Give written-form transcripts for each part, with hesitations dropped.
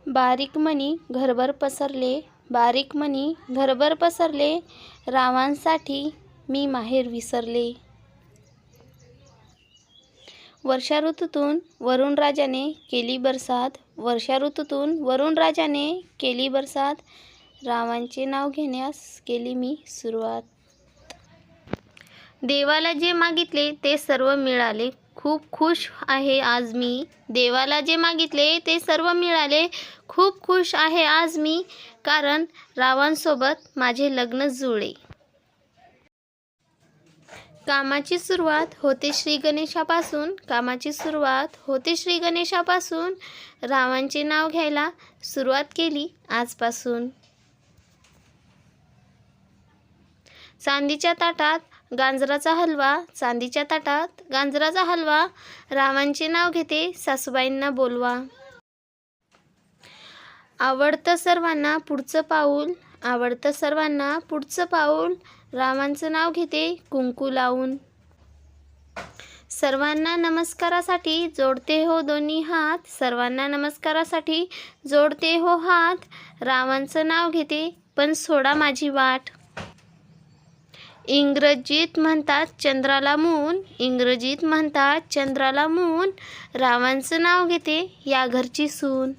बारीक मणी घरभर पसरले, बारीक मणी घरभर पसरले, रावांसाठी मी माहेर विसरले. वर्षा ऋतूतून वरुण राजाने केली बरसात, वर्षा ऋतूतून वरुण राजाने केली बरसात, रावांचे नाव घेण्यास केली मी सुरुवात. देवाला जे मागितले ते सर्व मिळाले, खूप खुश आहे आज मी. देवाला जे मागितले ते सर्व मिळाले, खूप खुश आहे आज मी, कारण रावांसोबत माझे लग्न जुळले. कामाची सुरुवात होते श्री गणेशापासून, कामाची सुरुवात होते श्री गणेशापासून, रावांचे नाव घ्यायला सुरुवात केली आजपासून. चांदीच्या ताटात गाजराचा हलवा, चांदीच्या ताटात गाजराचा हलवा, रावांचे नाव घेते सासूबाईंना बोलवा. आवडतं सर्वांना पुढचं पाऊल, आवडतं सर्वांना पुढचं पाऊल, रावांचं नाव घेते कुंकू लावून. सर्वांना नमस्कारासाठी जोडते हो दोन्ही हात, सर्वांना नमस्कारासाठी जोडते हो हात, रावांचं नाव घेते पण सोडा माझी वाट. इंग्रजीत म्हणतात चंद्राला मून, इंग्रजीत म्हणतात चंद्राला मून, रावांचं नाव घेते या घरची सून.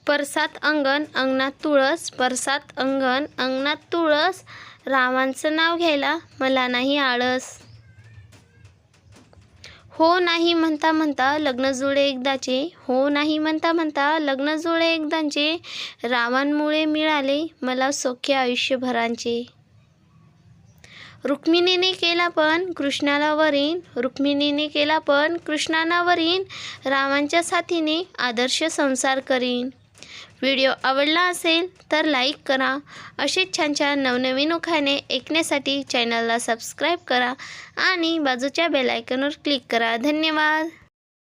परसात अंगण अंगणात तुळस, परसात अंगण अंगणात तुळस, रावांचं नाव घ्यायला मला नाही आळस. हो नाही म्हणता म्हणता लग्न जुळे एकदाचे, हो नाही म्हणता म्हणता लग्न जुळे एकदाचे, रावांमुळे मिळाले मला सौख्य आयुष्यभरांचे. रुक्मिणीने केला पण कृष्णाला वरीन, रुक्मिणीने केला पण कृष्णाला वरीन, रावांच्या साथीने आदर्श संसार करीन. व्हिडिओ आवडला असेल तर लाईक करा. असेच छान छान नवनवीन उखाणे ऐकण्यासाठी चॅनलला सबस्क्राईब करा आणि बाजूच्या बेल आयकॉनवर क्लिक करा. धन्यवाद.